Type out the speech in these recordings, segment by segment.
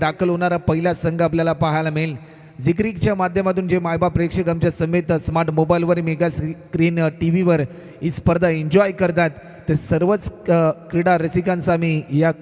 दाखल होणारा पहिला संघ आपल्याला पाहायला मिळेल. जिक्रिकच्या माध्यमातून जे मायबाप प्रेक्षक आमच्या समेत स्मार्ट मोबाईलवर मेगा स्क्रीन टी व्हीवर ही स्पर्धा एन्जॉय करतात ते सर्वच क्रीडा रसिकांचा मी या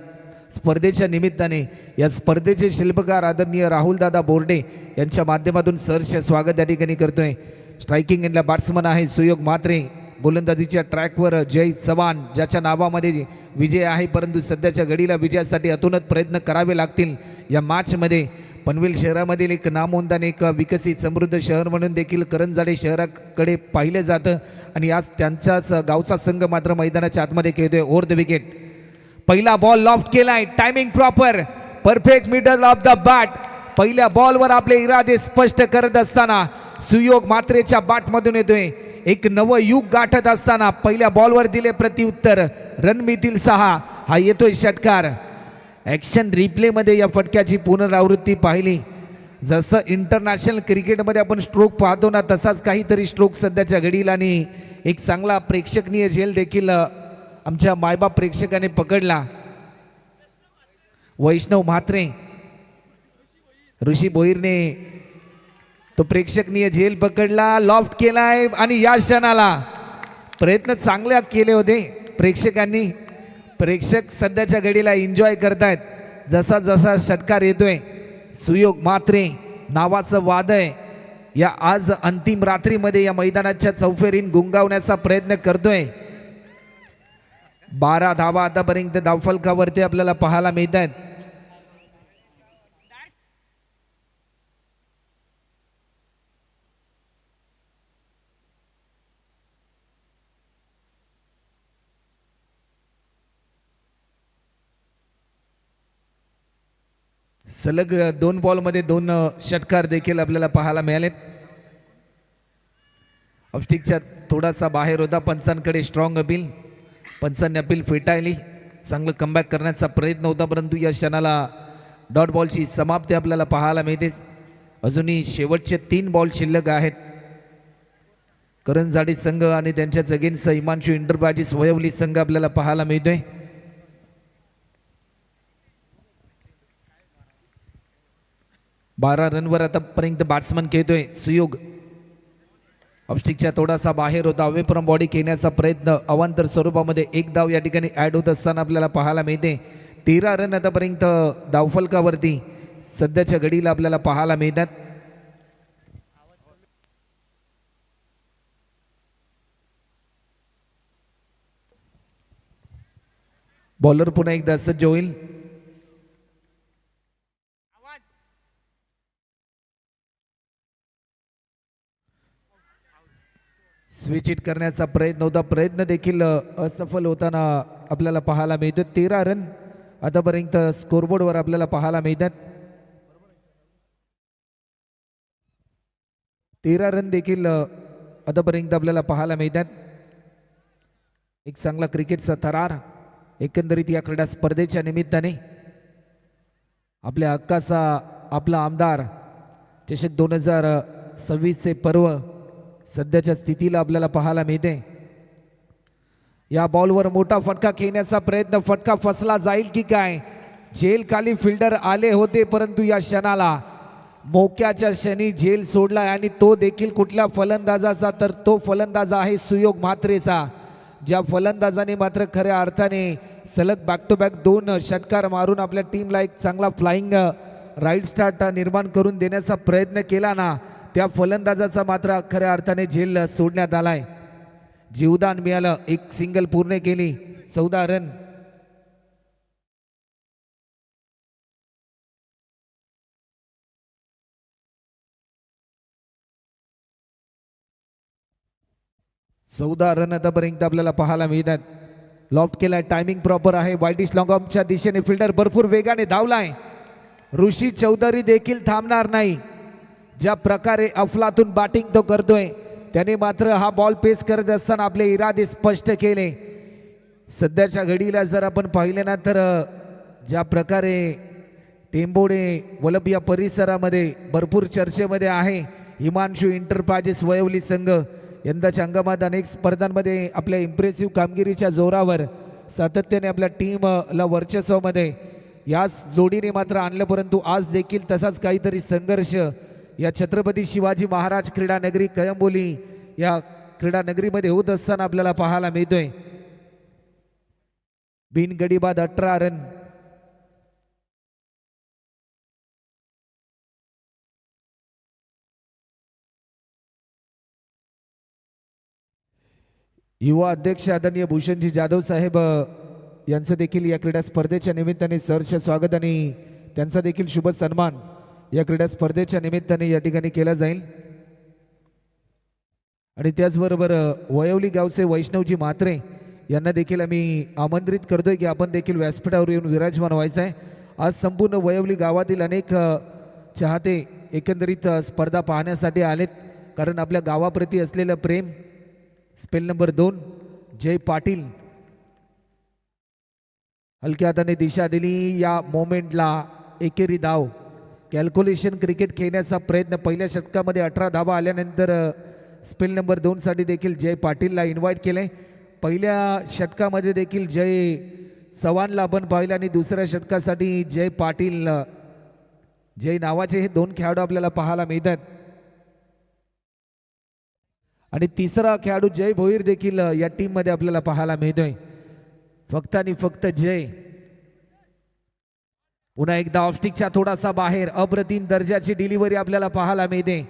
स्पर्धेच्या निमित्ताने या स्पर्धेचे शिल्पकार आदरणीय राहुलदादा बोर्डे यांच्या माध्यमातून सहर्ष स्वागत या ठिकाणी करतोय. स्ट्रायकिंग एंडला बॅट्समन आहे सुयोग म्हात्रे. गोलंदाजीच्या ट्रॅकवर जय चव्हाण ज्याच्या नावामध्ये विजय आहे, परंतु सध्याच्या घडीला विजयासाठी अतोनात प्रयत्न करावे लागतील. या मॅचमध्ये पनवेल शहरामधील एक नामवंत एक विकसित समृद्ध शहर म्हणून देखील करंजाडे शहराकडे पाहिलं जातं आणि आज त्यांच्याच गावचा संघ मात्र मैदानाच्या आतमध्ये खेळतोय. ओव्हर द विकेट पहिला बॉल लॉफ्ट केलाय. Timing proper, perfect middle of the bat. पहिल्या बॉलवर आपले इरादे स्पष्ट करत असताना सुयोग म्हात्रेच्या बॅटमधून येतोय. एक नवं युग गाठत असताना पहिल्या बॉलवर दिले प्रत्युत्तर. रणमितील 6 हा येतोय षटकार. ॲक्शन रिप्लेमध्ये या फटक्याची पुनरावृत्ती पाहिली. जसं इंटरनॅशनल क्रिकेटमध्ये आपण स्ट्रोक पाहतो ना, तसाच काहीतरी स्ट्रोक सध्याच्या घडीला आणि एक चांगला प्रेक्षणीय झेल देखील आमच्या मायबाप प्रेक्षकाने पकडला. वैष्णव म्हात्रे, ऋषी भोईरने तो प्रेक्षणीय झेल पकडला, लॉफ्ट केलाय आणि या क्षणाला प्रयत्न चांगले केले होते प्रेक्षकांनी. प्रेक्षक सध्याच्या घडीला एन्जॉय करतायत. जसा जसा षटकार येतोय सुयोग म्हात्रे नावाचं वादळ या आज अंतिम रात्रीमध्ये या मैदानाच्या चौफेरीन गुंगावण्याचा प्रयत्न करतोय. 12 धावा आतापर्यंत धावफलकावरती आपल्याला पाहायला मिळत आहेत. सलग 2 बॉलमध्ये 2 षटकार देखील आपल्याला पाहायला मिळाले. ऑफस्टिकच्या थोडासा बाहेर होता. पंचांकडे स्ट्रॉंग अपील. पंचांनी अपील फेटाळली. चांगलं कमबॅक करण्याचा प्रयत्न होता, परंतु या क्षणाला डॉट बॉलची समाप्ती आपल्याला पाहायला मिळते. अजूनही शेवटचे 3 बॉल शिल्लक आहेत. करंजाडी संघ आणि त्यांच्या अगेन्स्ट हिमांशू इंटरप्राइजेस वयवली संघ आपल्याला पाहायला मिळतोय. 12 रनवर आतापर्यंत बॅट्समन खेळतोय सुयोग. ऑफस्टिकच्या थोडासा बाहेर होता. अवे फ्रॉम बॉडी खेळण्याचा प्रयत्न अवांतर स्वरूपामध्ये 1 धाव या ठिकाणी ॲड होत असताना आपल्याला पाहायला मिळते. 13 रन आतापर्यंत धावफलकावरती सध्याच्या घडीला आपल्याला पाहायला मिळतात. बॉलर पुन्हा एकदा सज्ज होईल. स्विच हिट करण्याचा प्रयत्न होता, प्रयत्न देखील असफल होताना आपल्याला पाहायला मिळतो. 13 रन आतापर्यंत स्कोरबोर्डवर आपल्याला पाहायला मिळतात. 13 रन देखील आतापर्यंत आपल्याला पाहायला मिळतात. एक चांगला क्रिकेटचा थरार एकंदरीत या क्रीडा स्पर्धेच्या निमित्ताने. आपल्या हक्काचा आपला आमदार चषक 2026चे पर्व सध्याच्या स्थितीला आपल्याला पाहायला मिळते. या बॉलवर मोठा फटका खेळण्याचा प्रयत्न. फटका फसला जाईल की काय? झेल खाली फिल्डर आले होते, परंतु या क्षणाला मोक्याच्या क्षणी झेल सोडला आणि तो देखील कुठल्या फलंदाजाचा? तर तो फलंदाज आहे सुयोग म्हात्रेचा. ज्या फलंदाजाने मात्र खऱ्या अर्थाने सलग बॅक टू बॅक 2 षटकार मारून आपल्या टीमला एक चांगला फ्लाइंग राईट स्टार्ट निर्माण करून देण्याचा प्रयत्न केला ना, त्या फलंदाजाचा मात्र खऱ्या अर्थाने झेल सोडण्यात आलाय. जीवदान मिळालं. एक सिंगल पूर्ण केली. 14 रन. आतापर्यंत आपल्याला पाहायला मिळतात. लॉफ्ट केलाय. टायमिंग प्रॉपर आहे. वाईटिश लॉंग ऑफच्या दिशेने फिल्डर भरपूर वेगाने धावलाय. ऋषी चौधरी देखील थांबणार नाही. ज्या प्रकारे अफलातून बॅटिंग तो करतोय त्याने मात्र हा बॉल पेस करत असताना आपले इरादे स्पष्ट केले. सध्याच्या घडीला जर आपण पाहिले ना, तर ज्या प्रकारे टेंबोडे वलभ या परिसरामध्ये भरपूर चर्चेमध्ये आहे हिमांशू इंटरप्राइजेस वयवली संघ. यंदाच्या अंगमात अनेक स्पर्धांमध्ये आपल्या इम्प्रेसिव्ह कामगिरीच्या जोरावर सातत्याने आपल्या टीमला वर्चस्वामध्ये याच जोडीने मात्र आणलं, परंतु आज देखील तसाच काहीतरी संघर्ष या छत्रपती शिवाजी महाराज क्रीडा नगरी कळंबोली या क्रीडा नगरीमध्ये होत असताना आपल्याला पाहायला मिळतोय. बिनगडी बाद 18 रन. युवा अध्यक्ष आदरणीय भूषणजी जाधव साहेब यांचं देखील या क्रीडा स्पर्धेच्या निमित्ताने सहर्ष स्वागत आणि त्यांचा देखील शुभ सन्मान या क्रीडा स्पर्धेच्या निमित्ताने या ठिकाणी केला जाईल. आणि त्याचबरोबर वयवली गावचे वैष्णवजी म्हात्रे यांना देखील आम्ही आमंत्रित करतोय की आपण देखील व्यासपीठावर येऊन विराजमान व्हायचं आहे. आज संपूर्ण वयवली गावातील अनेक चाहते एकंदरीत स्पर्धा पाहण्यासाठी आलेत, कारण आपल्या गावाप्रती असलेलं प्रेम. स्पेल नंबर 2 जय पाटील हलक्या हाताने दिशा दिली या मोमेंटला. एकेरी धाव. कॅल्क्युलेशन क्रिकेट खेळण्याचा प्रयत्न. पहिल्या षटकामध्ये 18 धावा आल्यानंतर स्पेल नंबर 2 साठी देखील जय पाटीलला इन्व्हाइट केले. पहिल्या षटकामध्ये देखील जय चव्हाणला आपण पाहिलं आणि दुसऱ्या षटकासाठी जय पाटील जय नावाचे हे 2 खेळाडू आपल्याला पाहायला मिळतात. आणि तिसरा खेळाडू जय भोईर देखील या टीम मध्ये आपल्याला पाहायला मिळतोय. फक्त आणि फक्त जय. पुन्हा एकदा ऑफस्टिकच्या थोडासा बाहेर. अप्रतिम दर्जाची डिलिव्हरी आपल्याला पाहायला मिळते.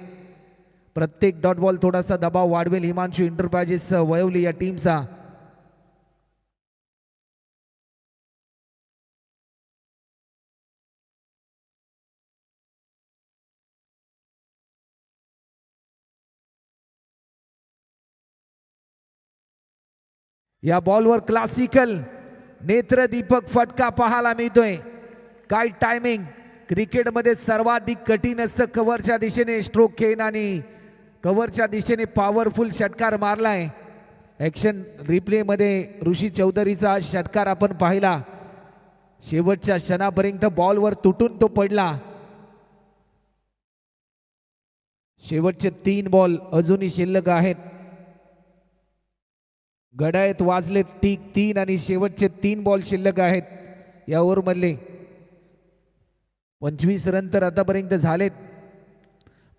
प्रत्येक डॉट बॉल थोडासा दबाव वाढवेल हिमांशू एंटरप्राइजेस वयवली या टीमचा. या बॉलवर क्लासिकल नेत्रदीपक फटका पाहायला मिळतोय. काय टायमिंग. क्रिकेटमध्ये सर्वाधिक कठीण असतं कव्हरच्या दिशेने स्ट्रोक खेळणं आणि कव्हरच्या दिशेने पॉवरफुल षटकार मारलाय. ॲक्शन रिप्लेमध्ये ऋषी चौधरीचा षटकार आपण पाहिला. शेवटच्या क्षणापर्यंत बॉलवर तुटून तो पडला. शेवटचे 3 बॉल अजूनही शिल्लक आहेत. घड्याळात वाजले ठीक 3 आणि शेवटचे 3 बॉल शिल्लक आहेत या ओव्हरमधले. 25 रन तर आतापर्यंत झालेत.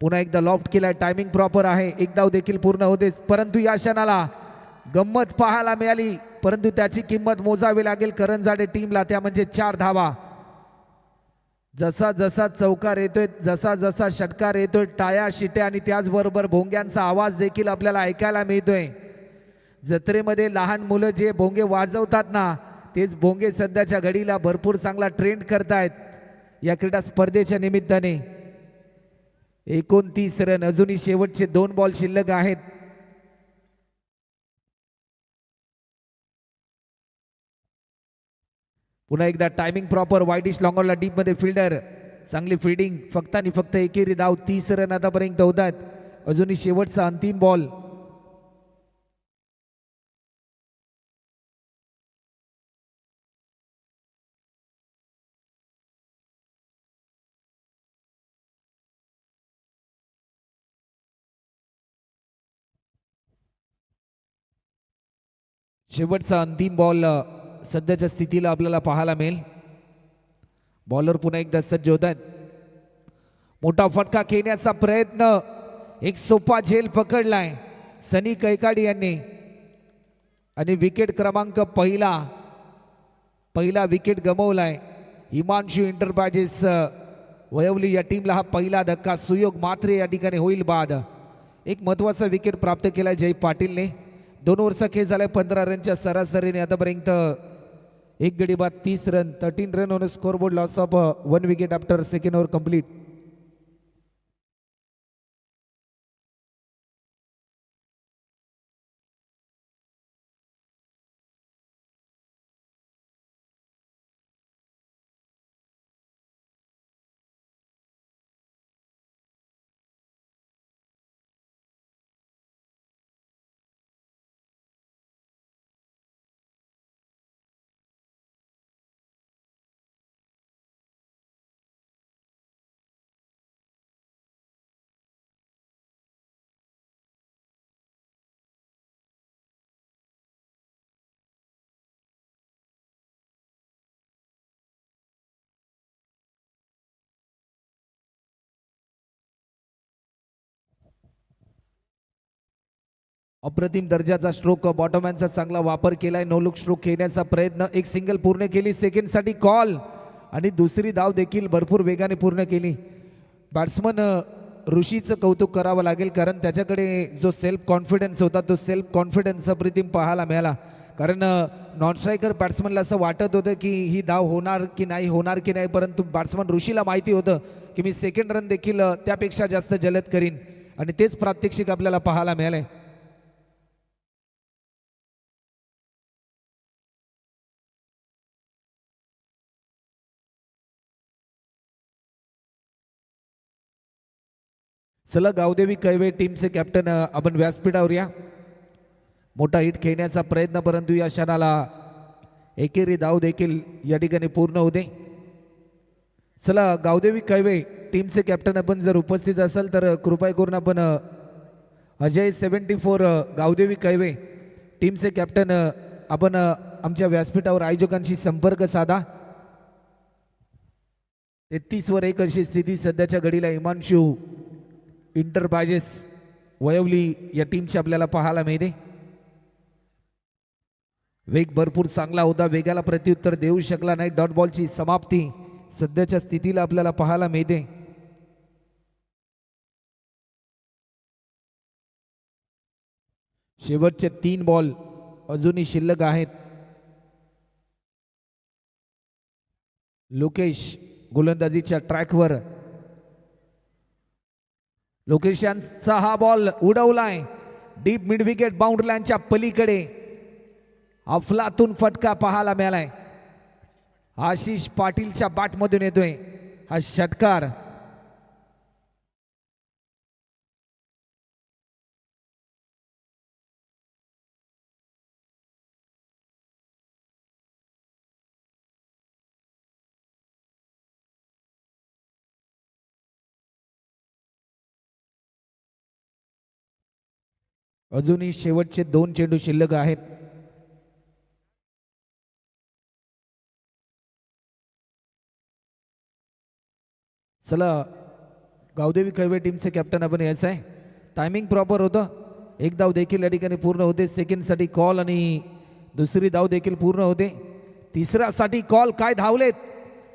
पुन्हा एकदा लॉफ्ट केला. टायमिंग प्रॉपर आहे. एक धाव देखील पूर्ण होते, परंतु या क्षणाला गंमत पाहायला मिळाली, परंतु त्याची किंमत मोजावी लागेल करंजाडे टीमला. त्या म्हणजे 4 धावा. जसा जसा चौकार येतोय, जसा जसा षटकार येतोय, टाया शिट्या आणि त्याचबरोबर भोंग्यांचा आवाज देखील आपल्याला ऐकायला मिळतोय. जत्रेमध्ये लहान मुलं जे भोंगे वाजवतात ना, तेच भोंगे सध्याच्या घडीला भरपूर चांगला ट्रेंड करतायत या क्रीडा स्पर्धेच्या निमित्ताने. 29 रन. अजूनही शेवटचे 2 बॉल शिल्लक आहेत. पुन्हा एकदा टायमिंग प्रॉपर. वाईडिश लॉंगॉनला डीप मध्ये फिल्डर. चांगली फिल्डिंग. फक्त आणि फक्त एकेरी धाव. 30 रन आतापर्यंत होतात. अजूनही शेवटचा अंतिम बॉल. शेवटचा अंतिम बॉल सध्याच्या स्थितीला आपल्याला पाहायला मिळेल. बॉलर पुन्हा एकदा सज्ज होत आहेत. मोठा फटका खेळण्याचा प्रयत्न. एक सोपा झेल पकडलाय सनी कैकाडी यांनी आणि विकेट क्रमांक पहिला विकेट गमवलाय. हिमांशू एंटरप्राइजेस वयवली या टीमला हा पहिला धक्का. सुयोग मात्रे या ठिकाणी होईल बाद. एक महत्वाचा विकेट प्राप्त केलाय जय पाटीलने. 2 ओव्हरचा खेळ झालाय 15 रनच्या सरासरीने. आतापर्यंत एक गडी बाद 30 run. 13 run on scoreboard. Loss of 1 wicket after second over complete. अप्रतिम दर्जाचा स्ट्रोक बॉटमॅनचा चांगला वापर केलाय. नो लुक स्ट्रोक खेळण्याचा प्रयत्न, एक सिंगल पूर्ण केली. सेकंडसाठी कॉल आणि दुसरी धाव देखील भरपूर वेगाने पूर्ण केली. बॅट्समन ऋषीचं कौतुक करावं लागेल, कारण त्याच्याकडे जो सेल्फ कॉन्फिडन्स होता तो सेल्फ कॉन्फिडन्स अप्रतिम पाहायला मिळाला. कारण नॉन स्ट्रायकर बॅट्समनला असं वाटत होतं की ही धाव होणार की नाही, होणार की नाही, परंतु बॅट्समन ऋषीला माहिती होतं की मी सेकंड रन देखील त्यापेक्षा जास्त जलद करीन, आणि तेच प्रात्यक्षिक आपल्याला पाहायला मिळालंय. चला गावदेवी कैवे टीमचे कॅप्टन आपण व्यासपीठावर या. मोठा हिट खेळण्याचा प्रयत्न, परंतु या क्षणाला एकेरी धाव देखील या ठिकाणी पूर्ण होते. चला गावदेवी कैवे टीमचे कॅप्टन आपण जर उपस्थित असाल तर कृपया करून आपण अजय 74 गावदेवी कैवे टीमचे कॅप्टन आपण आमच्या व्यासपीठावर आयोजकांशी संपर्क साधा. 33-1 अशी स्थिती सध्याच्या घडीला हिमांशू इंटरप्राइजेस वयवली या टीमची आपल्याला पाहायला मिळते. वेग भरपूर चांगला होता, वेगाला प्रत्युत्तर देऊ शकला नाही. डॉट बॉलची समाप्ती सध्याच्या स्थितीला आपल्याला पाहायला मिळते. शेवटचे 3 बॉल अजूनही शिल्लक आहेत. लोकेश गोलंदाजीच्या ट्रॅकवर. लोकेश यांचा हा बॉल उडवलाय डीप मिड विकेट बाउंड्री लाईनच्या पलीकडे. अफलातून फटका पाहायला मिळालाय. आशिष पाटीलच्या बॅटमधून येतोय हा षटकार. अजूनही शेवटचे 2 चेंडू शिल्लक आहेत. चला गावदेवी कैवे टीमचे कॅप्टन आपण यायचं आहे. टायमिंग प्रॉपर होतं. एक धाव देखील या ठिकाणी पूर्ण होते. सेकंडसाठी कॉल आणि दुसरी धाव देखील पूर्ण होते. तिसऱ्यासाठी कॉल. काय धावलेत,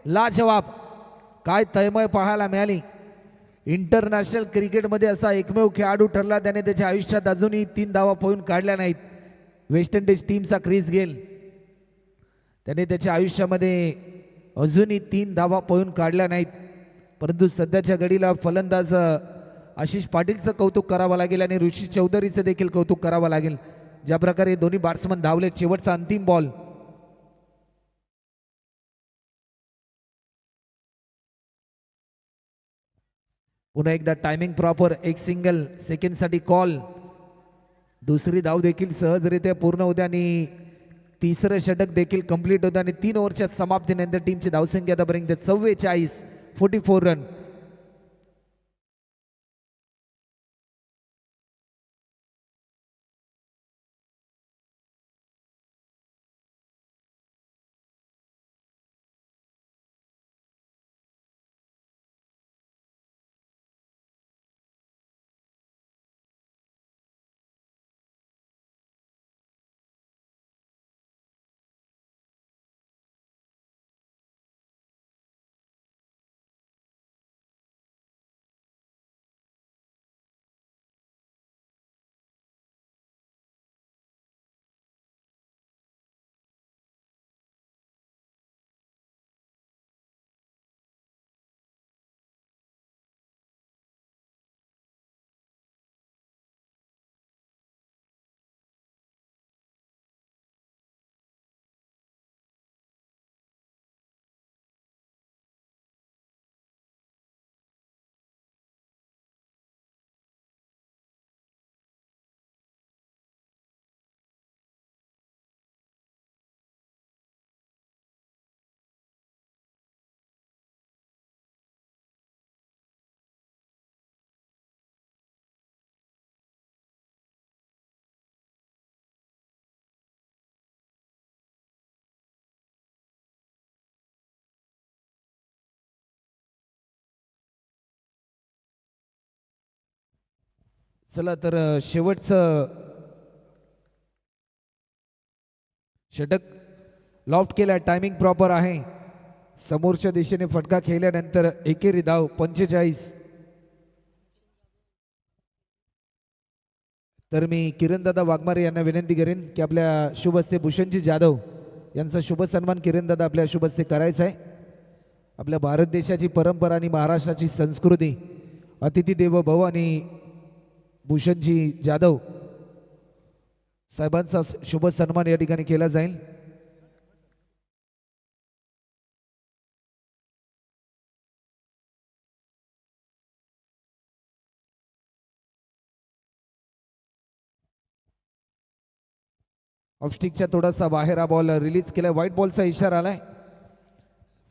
लाजवाब, काय तळमळ पाहायला मिळाली. इंटरनॅशनल क्रिकेटमध्ये असा एकमेव खेळाडू ठरला त्याने त्याच्या आयुष्यात अजूनही 3 धावा पळून काढल्या नाहीत. वेस्ट इंडिज टीमचा क्रिस गेल, त्याने त्याच्या आयुष्यामध्ये अजूनही 3 धावा पळून काढल्या नाहीत. परंतु सध्याच्या घडीला फलंदाज आशिष पाटीलचं कौतुक करावं लागेल आणि ऋषी चौधरीचं देखील कौतुक करावं लागेल. ज्या प्रकारे दोन्ही बॅट्समन धावले. शेवटचा अंतिम बॉल. पुन्हा एकदा टायमिंग प्रॉपर. एक सिंगल, सेकंडसाठी कॉल, दुसरी धाव देखील सहजरित्या पूर्ण होते आणि तिसरं षटक देखील कंप्लीट होतं आणि 3 ओव्हरच्या समाप्तीनंतर टीमची धावसंख्या आतापर्यंत 44, 44 रन. चला तर शेवटचं षटक लॉफ्ट केला, टायमिंग प्रॉपर आहे. समोरच्या दिशेने फटका खेळल्यानंतर एकेरी धाव 45. तर मी किरणदादा वाघमारे यांना विनंती करेन की आपल्या शुभ हस्ते भूषणजी जाधव यांचा शुभ सन्मान किरणदादा आपल्या शुभ हस्ते करायचा आहे. आपल्या भारत देशाची परंपरा आणि महाराष्ट्राची संस्कृती अतिथी देवो भव आणि भूषणजी जाधव साहेबांचा शुभ सन्मान या ठिकाणी केला जाईल. ऑफस्टिकच्या थोडासा बाहेर हा बॉल रिलीज केलाय. व्हाईट बॉलचा इशारा आलाय.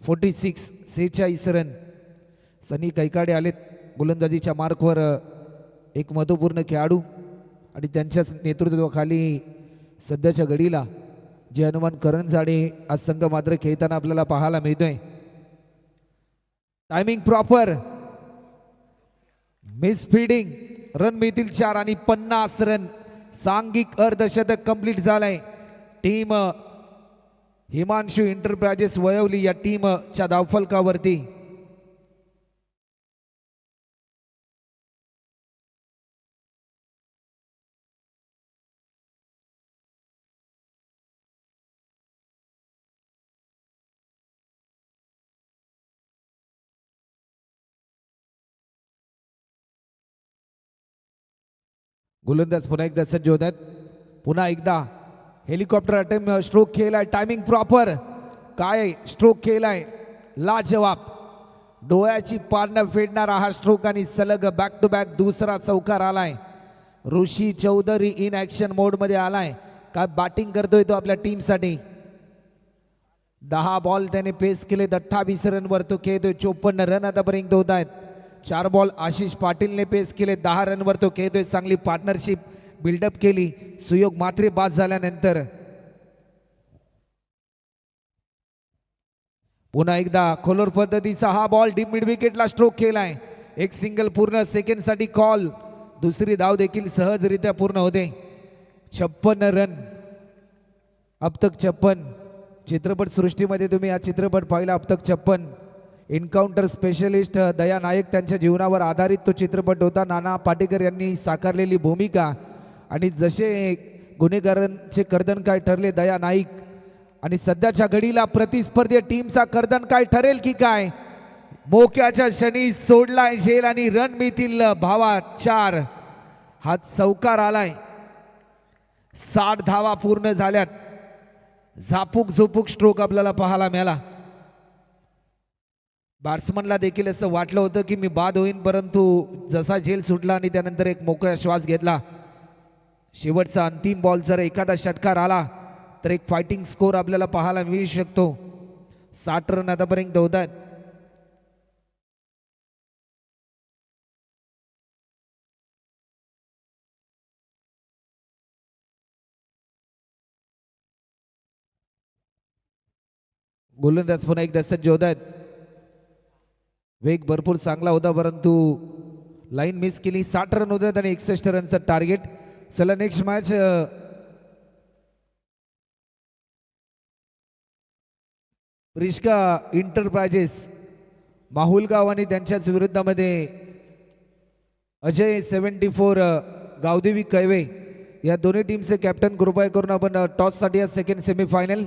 46 रन. सनी कैकाडे आलेत गोलंदाजीच्या मार्कवर. एक महत्वपूर्ण खेळाडू आणि त्यांच्याच नेतृत्वाखाली सध्याच्या घडीला जे हनुमान करंजाडे आज संघ मात्र खेळताना आपल्याला पाहायला मिळतोय. Timing proper. Miss fielding. Run मिळतील 4 आणि 50 रन. सांघिक अर्धशतक कंप्लीट झालंय. टीम हिमांशू एंटरप्राइजेस वयवली या टीमच्या धावफलकावरती. गोलंदाज पुन्हा एकदा सज्ज होत आहेत. पुन्हा एकदा हेलिकॉप्टर अटेम्प्ट स्ट्रोक केलाय. Timing proper. काय स्ट्रोक केलाय, लाजवाब. डोळ्याची पारणं फेडणारा हा स्ट्रोक आणि सलग बॅक टू बॅक दुसरा चौकार आलाय. ऋषी चौधरी इन ऍक्शन मोड मध्ये आलाय. काय बॅटिंग करतोय तो आपल्या टीमसाठी. 10 बॉल त्याने पेस केले. 28 रनवर तो खेळतोय. 54 रन आतापर्यंत होत आहेत. 4 बॉल आशिष पाटीलने पेस केले. 10 रनवर तो खेळतोय. चांगली पार्टनरशिप बिल्डअप केली. सुयोग मात्रे बाद झाल्यानंतर पुन्हा एकदा खोलवर पद्धतीचा हा बॉल डीप मिड विकेटला स्ट्रोक केलाय. एक सिंगल पूर्ण सेकंड साठी कॉल. दुसरी धाव देखील सहजरित्या पूर्ण होते. 56 रन. अब तक 56. चित्रपट सृष्टीमध्ये तुम्ही हा चित्रपट पाहिला. अब तक 56. एन्काउंटर स्पेशलिस्ट दया नायक त्यांच्या जीवनावर आधारित तो चित्रपट होता. नाना पाटेकर यांनी साकारलेली भूमिका आणि जसे गुन्हेगारांचे कर्दन काय ठरले दया नाईक आणि सध्याच्या घडीला प्रतिस्पर्धी टीमचा कर्दन काय ठरेल की काय. मोक्याच्या क्षणी सोडलाय झेल आणि रन मिळतील भावा 4. हा चौकार आलाय. 60 धावा पूर्ण झाल्यात. झापूक झोपूक स्ट्रोक आपल्याला पाहायला मिळाला. बॅट्समनला देखील असं वाटलं होतं की मी बाद होईन, परंतु जसा झेल सुटला आणि त्यानंतर एक मोकळा श्वास घेतला. शेवटचा अंतिम बॉल जर एखादा षटकार आला तर एक फायटिंग स्कोर आपल्याला पाहायला मिळू शकतो. 60 रन आतापर्यंत होत आहेत. गोलंदाज पुन्हा एकदा सज्ज होत आहेत. वेग भरपूर चांगला होता परंतु लाईन मिस केली. 60 रन होत आहेत आणि 61 रनचं टार्गेट. चला next match Rishka enterprises Mahulgaon आणि त्यांच्याच विरुद्धामध्ये अजय 74 गावदेवी कैवे या दोन्ही टीमचे कॅप्टन कृपया करून आपण टॉससाठी या सेकंड सेमीफायनल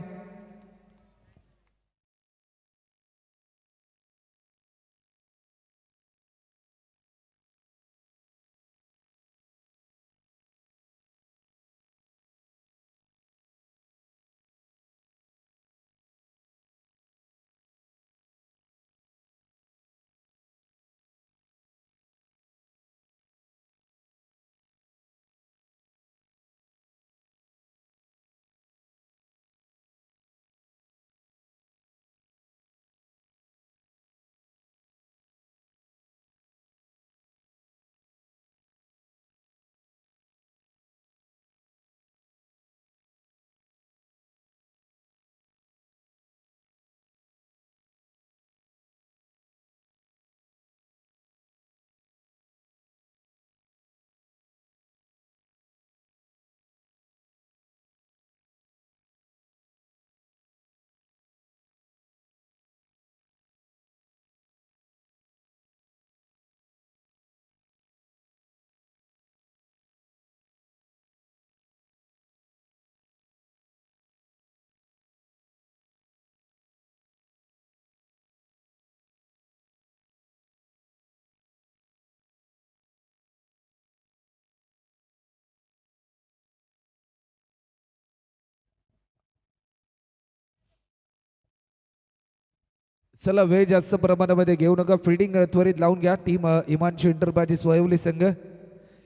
चला वेळ जास्त प्रमाणामध्ये घेऊ नका. फिल्डिंग त्वरित लावून घ्या. टीम इमानशू इंटरप्राइजेस वैवली संघ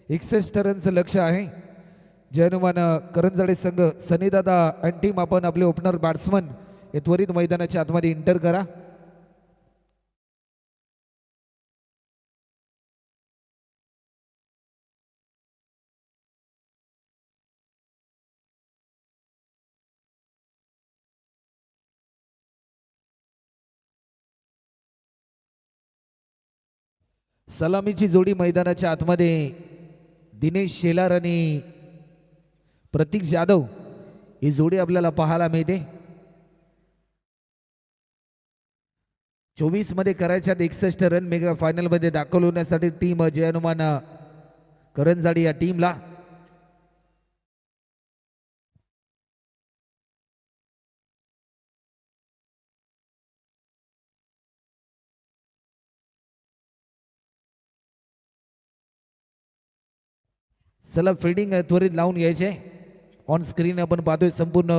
61 रनचं लक्ष आहे. जय हनुमान करंजाडे संघ सनीदादा आणि टीम आपण आपले ओपनर बॅट्समन हे त्वरित मैदानाच्या आतमध्ये इंटर करा. सलामीची जोडी मैदानाच्या आतमध्ये दिनेश शेलार आणि प्रतीक जाधव ही जोडी आपल्याला पाहायला मिळते. 24 मध्ये करायच्या 61 रन मेगा फायनल मध्ये दाखल होण्यासाठी टीम जय हनुमान करंजाडी या टीमला चला फिल्डिंग त्वरित लावून घ्यायचे. ऑन स्क्रीन आपण पाहतोय संपूर्ण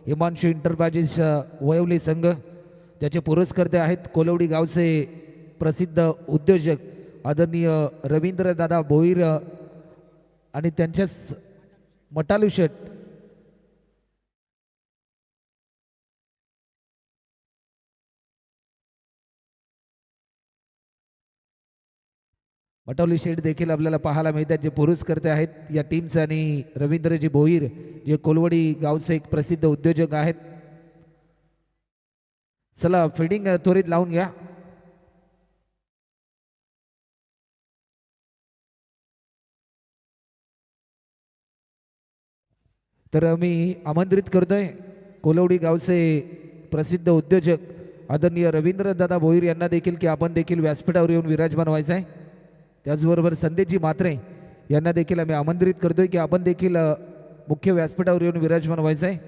हिमांशू इंटरप्राइजेस वैवली संघ ज्याचे पुरस्कर्ते आहेत कोलवडी गावचे प्रसिद्ध उद्योजक आदरणीय रवींद्र दादा भोईर आणि त्यांच्याच मटालू शेट मटवली शेठ देखील आपल्याला पाहायला मिळतात जे पुरस्कर्ते आहेत या टीमचे आणि रवींद्रजी भोईर जे कोलवडी गावचे एक प्रसिद्ध उद्योजक आहेत. चला फिल्डिंग त्वरित लावून घ्या. तर मी आमंत्रित करतोय कोलवडी गावचे प्रसिद्ध उद्योजक आदरणीय रवींद्र दादा भोईर यांना देखील की आपण देखील व्यासपीठावर येऊन विराजमान व्हायचं आहे. त्याचबरोबर संदेशजी म्हात्रे यांना देखील आम्ही आमंत्रित करतोय की आपण देखील मुख्य व्यासपीठावर येऊन विराजमान व्हायचं आहे.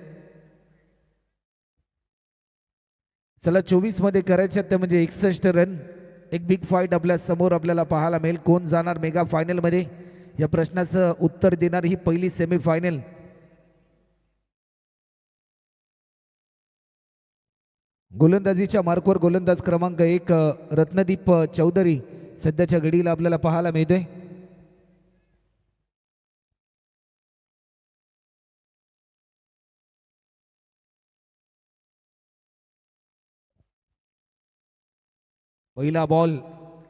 चला 24 मध्ये करायच्यात ते म्हणजे 61 रन. एक बिग फाईट आपल्या समोर आपल्याला पाहायला मिळेल. कोण जाणार मेगा फायनल मध्ये या प्रश्नाचं उत्तर देणार ही पहिली सेमीफायनल. गोलंदाजीच्या मार्कवर गोलंदाज क्रमांक 1 रत्नदीप चौधरी सध्याच्या घडीला आपल्याला पाहायला मिळते. पहिला बॉल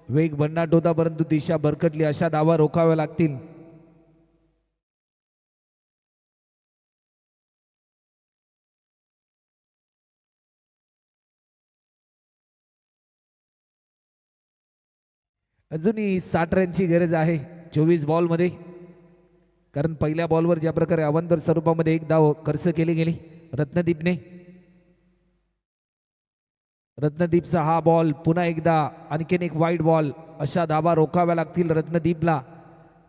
वेग भन्नाट होता परंतु दिशा भरकटली. अशा धावा रोखाव्या लागतील. अजूनही 60 रनची गरज आहे 24 बॉलमध्ये. कारण पहिल्या बॉलवर ज्या प्रकारे अवंतर स्वरूपामध्ये एक धाव खर्च केली गेली रत्नदीपने. रत्नदीपचा हा बॉल पुन्हा एकदा आणखीन एक वाईट बॉल. अशा धावा रोखाव्या लागतील रत्नदीपला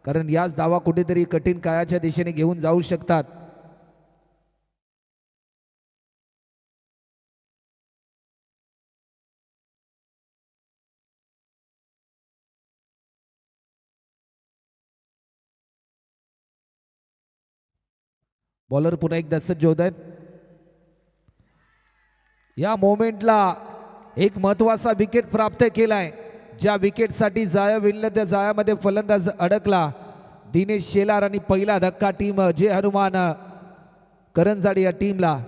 कारण याच धावा कुठेतरी कठीण काळाच्या दिशेने घेऊन जाऊ शकतात. बॉलर पुन्हा एकदा सज्ज होत आहेत. या मोमेंटला एक महत्वाचा विकेट प्राप्त केलाय. ज्या विकेटसाठी जाया विणलं त्या जायामध्ये फलंदाज अडकला दिनेश शेलार आणि पहिला धक्का टीम जे हनुमान करंजाडी या टीमला.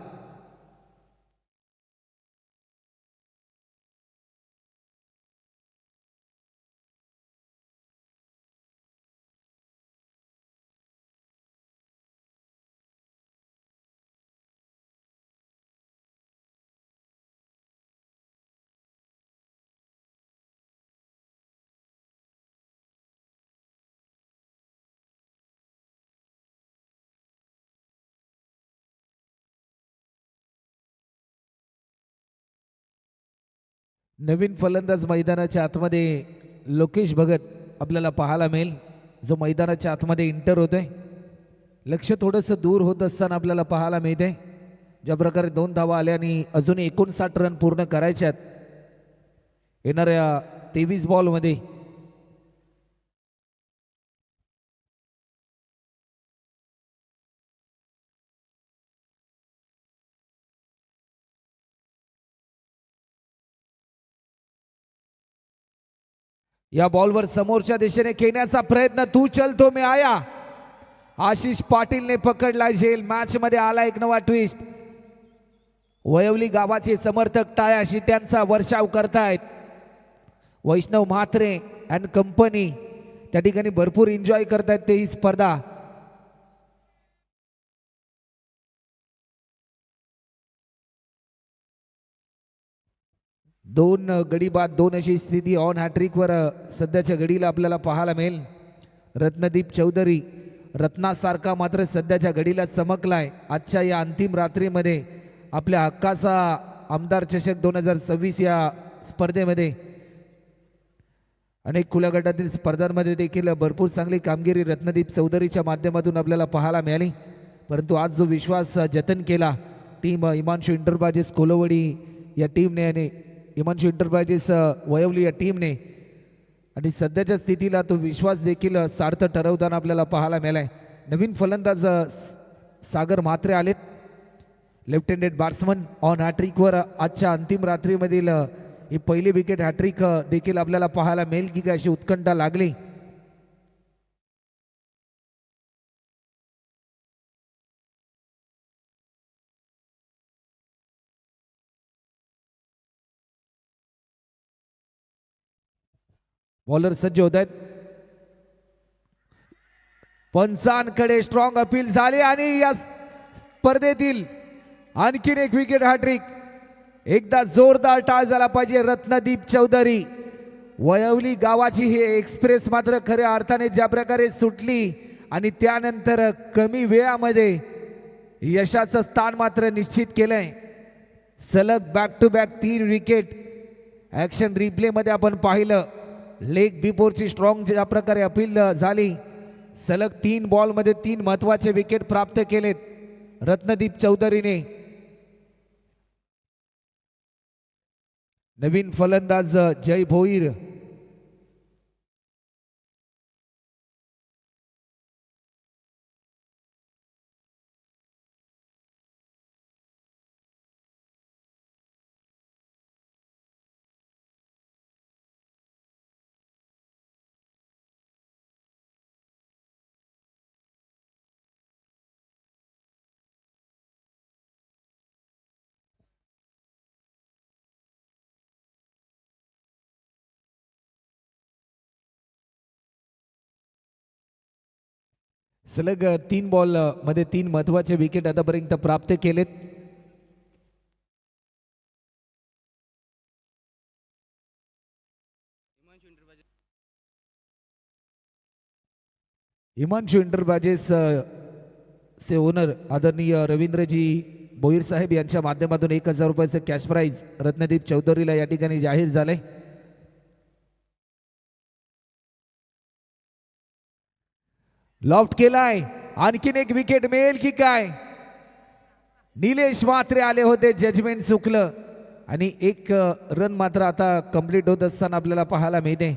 नवीन फलंदाज मैदानाच्या आतमध्ये लोकेश भगत आपल्याला पाहायला मिळेल जो मैदानाच्या आतमध्ये इंटर होतोय. लक्ष थोडंसं दूर होत असताना आपल्याला पाहायला मिळते. ज्या प्रकारे 2 धावा आल्या आणि अजून 59 रन पूर्ण करायच्यात येणाऱ्या 23 बॉलमध्ये. या बॉलवर समोरच्या दिशेने खेळण्याचा प्रयत्न, तू चल तो मी आया. आशिष पाटीलने पकडला झेल. मॅच मध्ये आला एक नवा ट्विस्ट. वयवली गावाचे समर्थक टाळ्या शिट्यांचा वर्षाव करतायत. वैष्णव म्हात्रे अँड कंपनी त्या ठिकाणी भरपूर एन्जॉय करतायत ते ही स्पर्धा. दोन गडी बाद दोन अशी स्थिती ऑन हॅट्रिक वर सध्याच्या घडीला आपल्याला पाहायला मिळेल. रत्नदीप चौधरी रत्नासारखा मात्र सध्याच्या घडीला चमकलाय. आजच्या या अंतिम रात्रीमध्ये आपल्या हक्काचा आमदार चषक 2026 या स्पर्धेमध्ये अनेक खुल्या गटातील स्पर्धांमध्ये देखील भरपूर चांगली कामगिरी रत्नदीप चौधरीच्या माध्यमातून आपल्याला पाहायला मिळाली. परंतु आज जो विश्वास जतन केला टीम हिमांशू इंटरप्राइजेस कोलवडी या टीमने आणि हिमांशू इंटरप्राइजेस वयवली या टीमने, आणि सध्याच्या स्थितीला तो विश्वास देखील सार्थ ठरवताना आपल्याला पाहायला मिळालाय. नवीन फलंदाज सागर म्हात्रे आलेत. लेफ्ट हँडेड बॅट्समन ऑन हॅट्रिकवर आजच्या अंतिम रात्रीमधील ही पहिली विकेट हॅट्रिक देखील आपल्याला पाहायला मिळेल की काय अशी उत्कंठा लागली. बॉलर सज्ज होत आहेत. पंचांकडे स्ट्रॉंग अपील झाले आणि या स्पर्धेतील आणखीन एक विकेट हॅट्रिक. एकदा जोरदार टाळ झाला पाहिजे. रत्नदीप चौधरी वयवली गावाची ही एक्सप्रेस मात्र खऱ्या अर्थाने ज्या प्रकारे सुटली आणि त्यानंतर कमी वेळामध्ये यशाचं स्थान मात्र निश्चित केलंय. सलग back to back 3 wicket. Action replay मध्ये आपण पाहिलं लेग बिफोरची स्ट्रॉंग ज्या प्रकारे अपील झाली. सलग 3 बॉलमध्ये 3 महत्वाचे विकेट प्राप्त केलेत रत्नदीप चौधरीने. नवीन फलंदाज जय भोईर. सलग 3 बॉल मध्ये 3 महत्वाचे विकेट आतापर्यंत प्राप्त केलेत. हिमांशू इंटरप्राइजेस चे ओनर आदरणीय रवींद्रजी भोईर साहेब यांच्या माध्यमातून 1000 रुपयाचं कॅश प्राइज रत्नदीप चौधरीला या ठिकाणी जाहीर झाले. लॉफ्ट केलाय. आणखीन एक विकेट मिळेल की काय. निलेश म्हात्रे आले होते, जजमेंट चुकलं आणि एक रन मात्र आता कंप्लीट होत असताना आपल्याला पाहायला मिळते.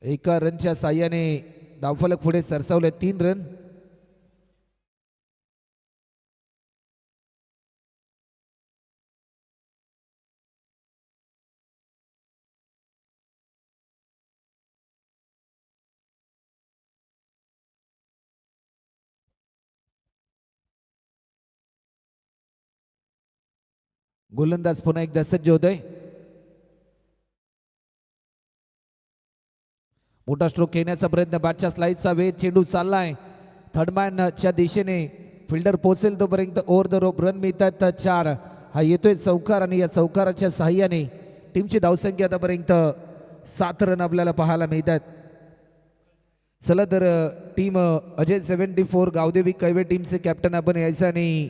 एका रनच्या साह्याने धावफलक पुढे सरसावले. 3 रन. गोलंदाज पुन्हा एकदा सज्ज होतोय. मोठा स्ट्रोक घेण्याचा प्रयत्न. बॅटच्या स्लाइसचा वेग. चेंडू चाललाय थर्डमॅनच्या दिशेने. फिल्डर पोहोचेल तोपर्यंत ओव्हर द रोप रन मिळतात 4. हा येतोय चौकार आणि या चौकाराच्या साह्याने टीमची धावसंख्या आतापर्यंत 7 रन आपल्याला पाहायला मिळतात. चला तर टीम अजय 74 गावदेवी कैवे टीमचे कॅप्टन आपण यायचं आणि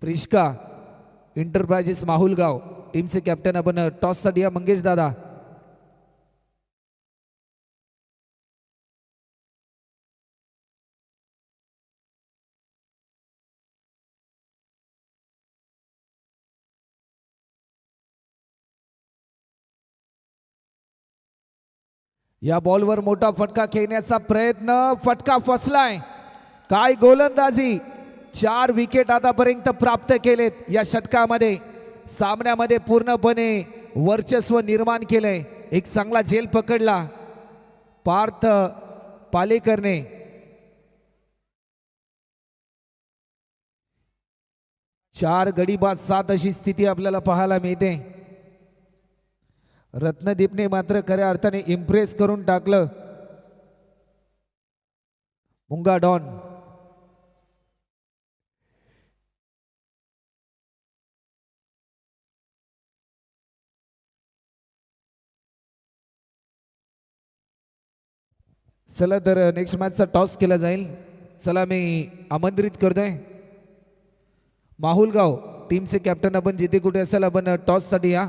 प्रिष्का इंटरप्राइजेस माहुलगाव टीमचे कॅप्टन आपण टॉससाठी या मंगेश दादा. या बॉलवर मोठा फटका खेळण्याचा प्रयत्न. फटका फसलाय. काय गोलंदाजी. 4 विकेट आतापर्यंत प्राप्त केलेत या षटकामध्ये. सामन्यामध्ये पूर्णपणे वर्चस्व निर्माण केलंय. एक चांगला झेल पकडला पार्थ पालेकरने. चार गडी बाद 7 अशी स्थिती आपल्याला पाहायला मिळते. रत्नदीपने मात्र खऱ्या अर्थाने इम्प्रेस करून टाकलं. मुंगा डॉन चला तर नेक्स्ट मॅचचा टॉस केला जाईल. चला मी आमंत्रित करतोय माहुलगाव टीमचे कॅप्टन, आपण जिथे कुठे असेल आपण टॉससाठी या.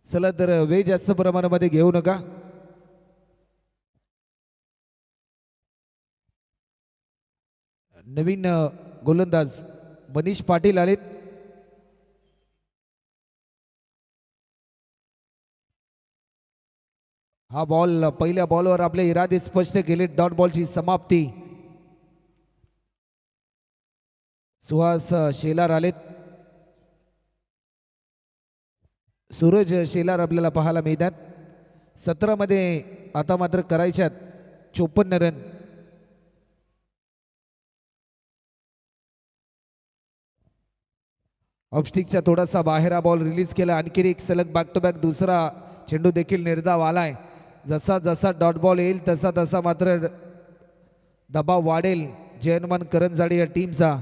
चला तर वेळ जास्त प्रमाणामध्ये घेऊ नका. नवीन गोलंदाज मनीष पाटील आलेत. हा बॉल पहिल्या बॉलवर आपले इरादे स्पष्ट केले. डॉट बॉलची समाप्ती. सुहास शेलार आलेत. सूरज शेलार आपल्याला पाहायला मिळतात. 17 मध्ये आता मात्र करायच्यात 54 रन. ऑफस्टिकचा थोडासा बाहेर हा बॉल रिलीज केला. आणखी एक सलग बॅक टू बॅक दुसरा चेंडू देखील निर्धाव आलाय. जसा जसा डॉट बॉल येईल तसा तसा मात्र दबाव वाढेल जयनमान करंजाडे या टीमचा.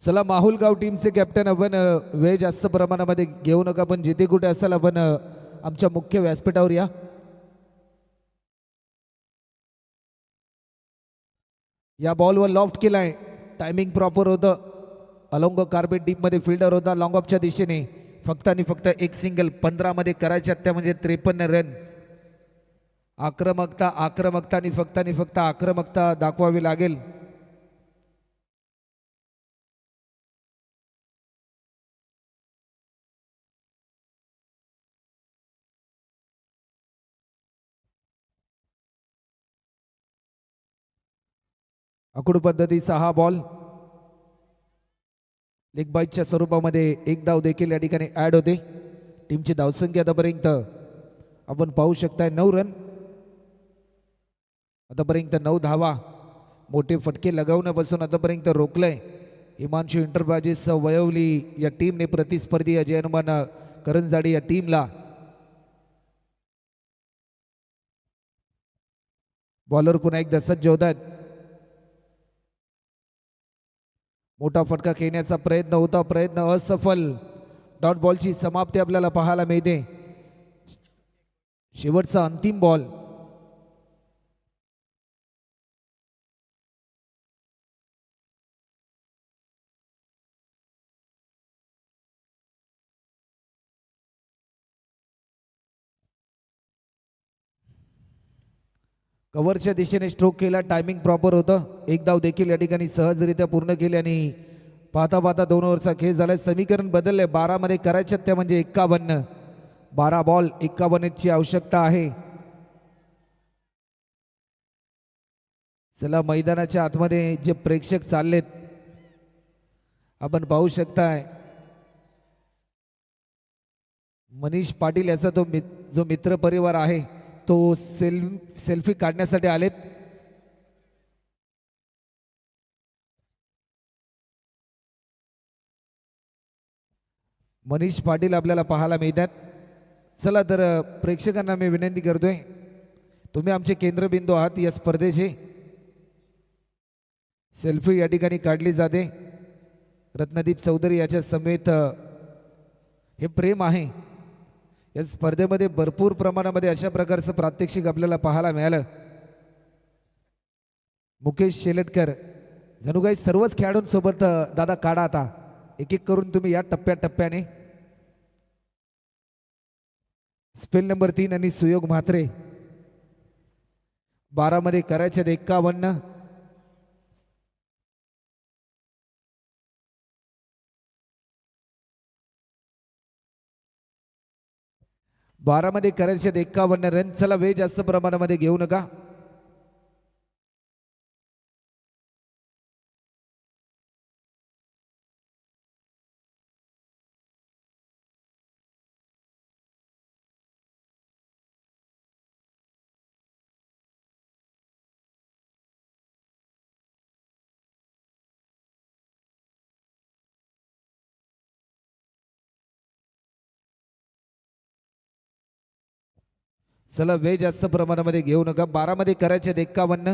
चला माहुलगाव टीमचे कॅप्टन, आपण वेळ जास्त प्रमाणामध्ये घेऊ नका. पण जिथे कुठे असाल आपण आमच्या मुख्य व्यासपीठावर या. या बॉलवर लॉफ्ट केलाय. टायमिंग प्रॉपर होतं. अलोंग कार्पेट डीपमध्ये फिल्डर होता लॉंग ऑफच्या दिशेने. फक्त आणि फक्त एक सिंगल 15 मध्ये करायच्या त्या म्हणजे 53 रन. आक्रमकता आक्रमकता आणि फक्त आक्रमकता दाखवावी लागेल. आकुड पद्धतीचा हा बॉल लेग बाईटच्या स्वरूपामध्ये एक धाव देखील या ठिकाणी ऍड होते. टीमची धावसंख्या आतापर्यंत आपण पाहू शकताय 9 रन. आतापर्यंत 9 धावा. मोठे फटके लगावण्यापासून आतापर्यंत रोखलंय हिमांशू इंटरप्राइजेस वयवली या टीमने प्रतिस्पर्धी अजय हनुमान करंजाडे या टीमला. बॉलर पुन्हा एकदा सज्ज होत आहेत. मोठा फटका खेळण्याचा प्रयत्न होता, प्रयत्न असफल. डॉट बॉलची समाप्ती आपल्याला पाहायला मिळते. शेवटचा अंतिम बॉल. कव्हरच्या दिशेने स्ट्रोक केला. टायमिंग प्रॉपर होतं. एक धाव देखील या ठिकाणी सहजरित्या पूर्ण केली आणि पाहता पाहता 2 ओव्हरचा खेळ झालाय. समीकरण बदलले. 12 मध्ये करायच्यात त्या म्हणजे 51. 12 बॉल 51 ची आवश्यकता आहे. चला मैदानाच्या आतमध्ये जे प्रेक्षक चाललेत आपण पाहू शकताय. मनीष पाटील याचा तो जो मित्र परिवार आहे तो सेल्फी काढण्यासाठी आलेत. मनीष पाटील आपल्याला पाहायला मिळतात. चला तर प्रेक्षकांना मी विनंती करतोय, तुम्ही आमचे केंद्रबिंदू आहात या स्पर्धेचे. सेल्फी या ठिकाणी काढली जाते. रत्नदीप चौधरी याच्या समेत हे प्रेम आहे. या स्पर्धेमध्ये भरपूर प्रमाणामध्ये अशा प्रकारचं प्रात्यक्षिक आपल्याला पाहायला मिळालं. मुकेश शेलटकर जणू काही सर्वच खेळाडूंसोबत दादा काढा आता एक एक करून तुम्ही या टप्प्याटप्प्याने. स्पेल नंबर 3 आणि सुयोग म्हात्रे. 12 मध्ये करायचे 51. 12 मध्ये करायचे 51 रन. चला वेळ जास्त प्रमाणामध्ये घेऊ नका. चला वेळ जास्त प्रमाणामध्ये घेऊ नका. 12 मध्ये करायचे 51.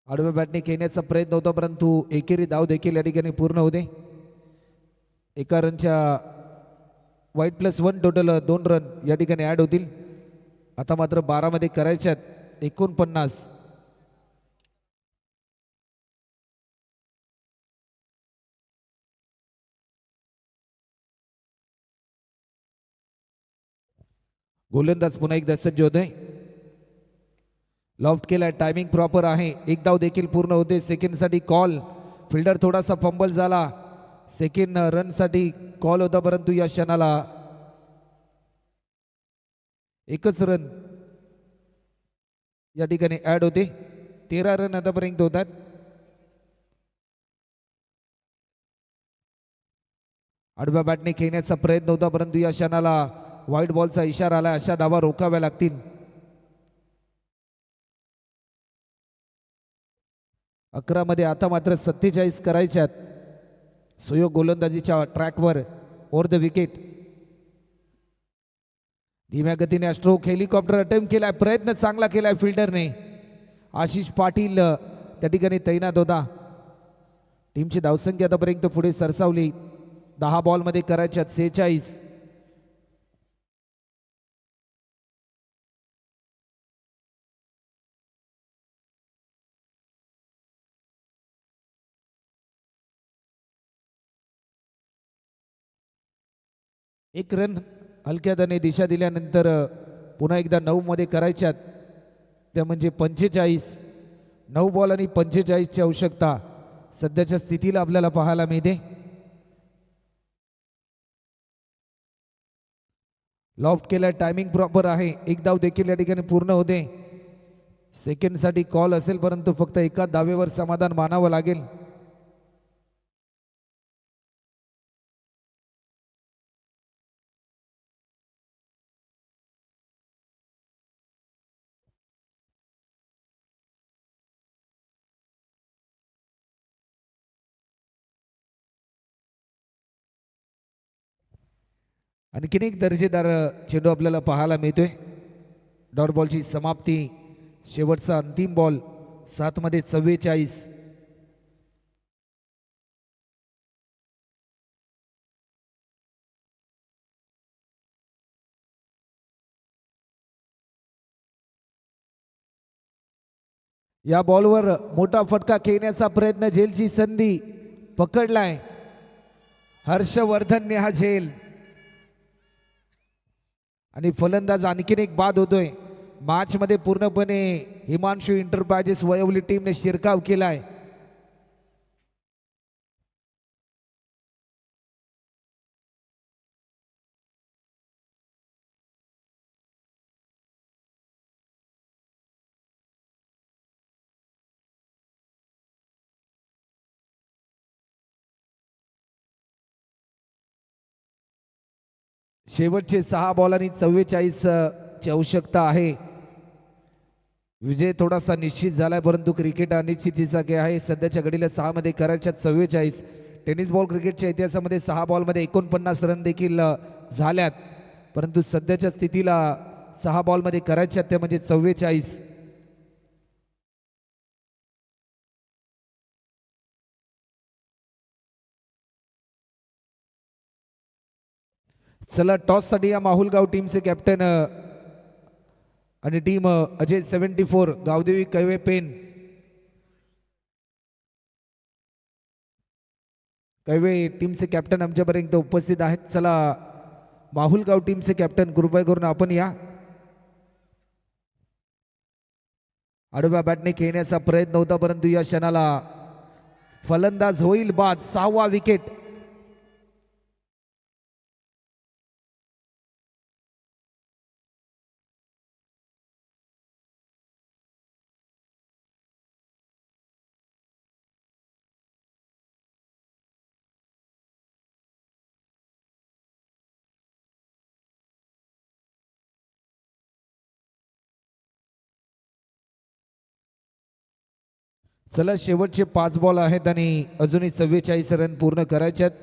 आडव्या बॅटने खेळण्याचा प्रयत्न होता परंतु एकेरी धाव देखील या ठिकाणी पूर्ण होते. एका रनच्या वाईट +1 टोटल 2 रन या ठिकाणी ऍड होतील. आता मात्र 12 मध्ये करायच्यात 49. गोलंदाज पुन्हा एकदा सज्ज होतोय. लॉफ्ट केलाय. टायमिंग प्रॉपर आहे. एक धाव देखील पूर्ण होते. सेकंडसाठी कॉल. फिल्डर थोडासा फंबल झाला. सेकंड रनसाठी कॉल होता परंतु या क्षणाला एकच रन या ठिकाणी ऍड होते. 13 रन आतापर्यंत होतात. आडव्या बॅटने खेळण्याचा प्रयत्न होता परंतु या क्षणाला व्हाईट बॉलचा इशारा आला. अशा धावा रोखाव्या लागतील. 11 मध्ये आता मात्र 47 करायच्यात. सुयोग गोलंदाजीच्या ट्रॅकवर ओव्हर द विकेट. धीम्या गतीने स्ट्रोक. हेलिकॉप्टर अटेम्प्ट केलाय. प्रयत्न चांगला केलाय फिल्डरने. आशिष पाटील त्या ठिकाणी तैनात होता. टीमची धावसंख्या आतापर्यंत पुढे सरसावली. 10 बॉलमध्ये करायच्यात 46. एक रन हलक्यात दिशा दिल्यानंतर पुन्हा एकदा 9 मध्ये करायच्यात. त्या म्हणजे 45. 9 बॉल आणि 45ची आवश्यकता सध्याच्या स्थितीला आपल्याला पाहायला मिळते. लॉफ्ट केलाय. टायमिंग प्रॉपर आहे. एक धाव देखील या ठिकाणी पूर्ण होते. सेकंडसाठी कॉल असेल परंतु फक्त एका धावेवर समाधान मानावं लागेल. आणखीन एक दर्जेदार चेंडू आपल्याला पाहायला मिळतोय. डॉट बॉलची समाप्ती. शेवटचा अंतिम बॉल. 7 मध्ये 44. या बॉलवर मोठा फटका खेळण्याचा प्रयत्न. झेलची संधी पकडलाय हर्षवर्धनने हा झेल. आणि फलंदाज आणखीन एक बाद होतोय. मॅच मध्ये पूर्णपणे हिमांशू इंटरप्राइजेस वयवली टीमने शिरकाव केलाय. शेवटचे 6 बॉल आणि 44 ची आवश्यकता आहे. विजय थोडासा निश्चित झालाय परंतु क्रिकेट अनिश्चितीचा खेळ आहे. सध्याच्या घडीला 6 मध्ये करायच्या 44. टेनिस बॉल क्रिकेटच्या इतिहासामध्ये 6 बॉलमध्ये 49 रन देखील झाल्यात परंतु सध्याच्या स्थितीला 6 बॉलमध्ये करायच्या त्या म्हणजे 44. चला टॉससाठी या माहुलगाव टीमचे कॅप्टन आणि टीम अजय 74 गावदेवी कैवे पेन. काही टीमचे कॅप्टन आमच्यापर्यंत उपस्थित आहेत. चला माहुलगाव टीमचे कॅप्टन कृपया करून आपण या. आडव्या बॅटने खेळण्याचा प्रयत्न होता परंतु या क्षणाला फलंदाज होईल बाद. 6वा विकेट. चला शेवटचे 5 बॉल आहेत आणि अजूनही 44 रन पूर्ण करायचे आहेत.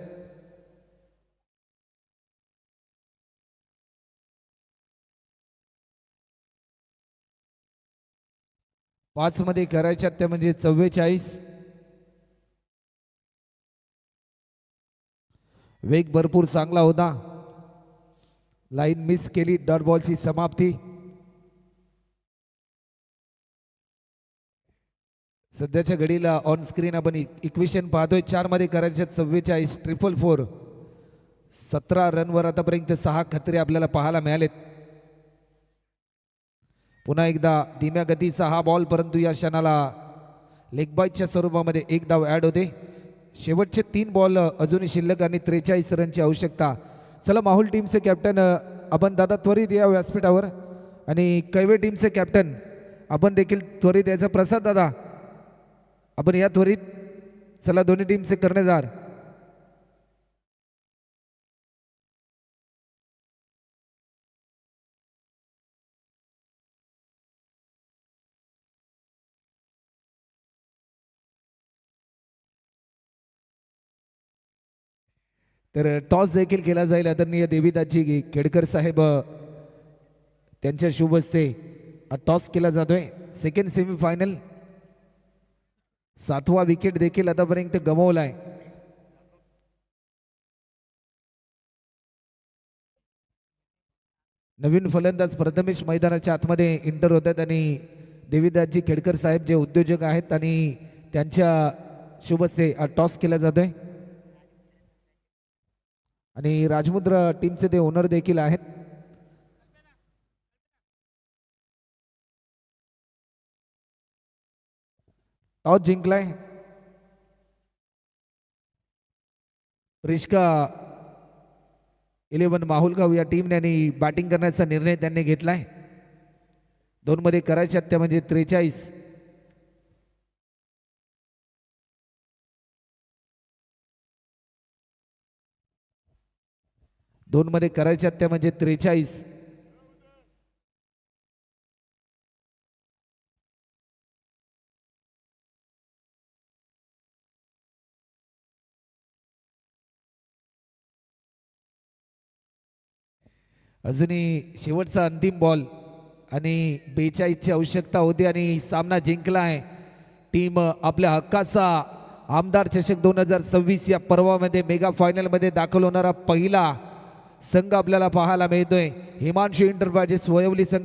पाच मध्ये करायच्यात त्या म्हणजे 44. वेग भरपूर चांगला होता. लाईन मिस केली. डॉट बॉलची समाप्ती. सध्याच्या घडीला ऑन स्क्रीन आपण इक्वेशन पाहतोय. 4 मध्ये करायच्यात 44. 444. 17 रनवर आतापर्यंत 6 खतरे आपल्याला पाहायला मिळालेत. पुन्हा एकदा धीम्या गतीचा हा बॉल परंतु या क्षणाला लेग बाईटच्या स्वरूपामध्ये एक धाव ॲड होते. शेवटचे 3 बॉल अजूनही शिल्लक आणि 43 रनची आवश्यकता. चला माहुल टीमचे कॅप्टन आपण दादा त्वरित या व्यासपीठावर आणि कैवे टीमचे कॅप्टन आपण देखील त्वरित याचा. प्रसाद दादा आपण या त्वरित. चला दोन्ही टीमचे कर्णधार. तर टॉस देखील केला जाईल. आदरणीय देवीदासजी खेडकर साहेब त्यांच्या शुभ हस्ते टॉस केला जातोय. Second semifinal. 7वा विकेट देखील आतापर्यंत गमावलाय. नवीन फलंदाज प्रथमेश मैदानाच्या आतमध्ये इंटर होत आहेत आणि देवीदासजी खेडकर साहेब जे उद्योजक आहेत आणि त्यांच्या शुभ हस्ते टॉस केला जातोय आणि राजमुद्र टीमचे ते ओनर देखील आहेत. टॉस जिंकलाय रिश्का 11 माहुलगाव या टीमने आणि बॅटिंग करण्याचा निर्णय त्यांनी घेतलाय. 2 मध्ये करायच्यात त्या म्हणजे 43. दोन मध्ये करायच्यात त्या म्हणजे 43. अजूनही शेवटचा अंतिम बॉल आणि 42ची आवश्यकता होती आणि सामना जिंकला आहे. टीम आपल्या हक्काचा आमदार चषक 2026 या पर्वामध्ये मेगा फायनलमध्ये दाखल होणारा पहिला संघ आपल्याला पाहायला मिळतोय. हिमांशू इंटरप्राइजेस वयवली संघ